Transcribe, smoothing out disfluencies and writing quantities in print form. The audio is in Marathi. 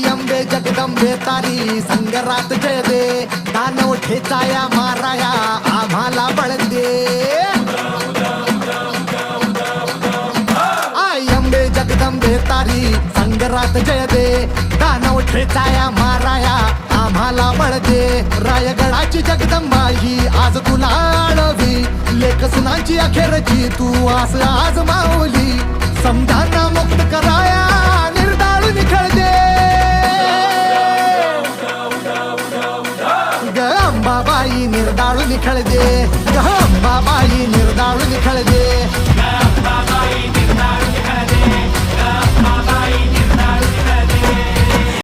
अंबे जगदंबे तारी संगरात जय दे, दानव ठेचाया माराया आम्हाला बळ दे. आई अंबे जगदंबे तारी संगरात जय दे, दानव ठेचाया माराया आम्हाला बळ दे. रायगडाची जगदंबा ही आज तुला आळवी, लेख सुनांची अखेरची तू आस आज माऊली. समजांना मुक्त कराया निर्दाळून खेळदे, ग अंबाबाई निर्दाळून खेळदे, ग अंबाबाई निर्दाळून खेळदे.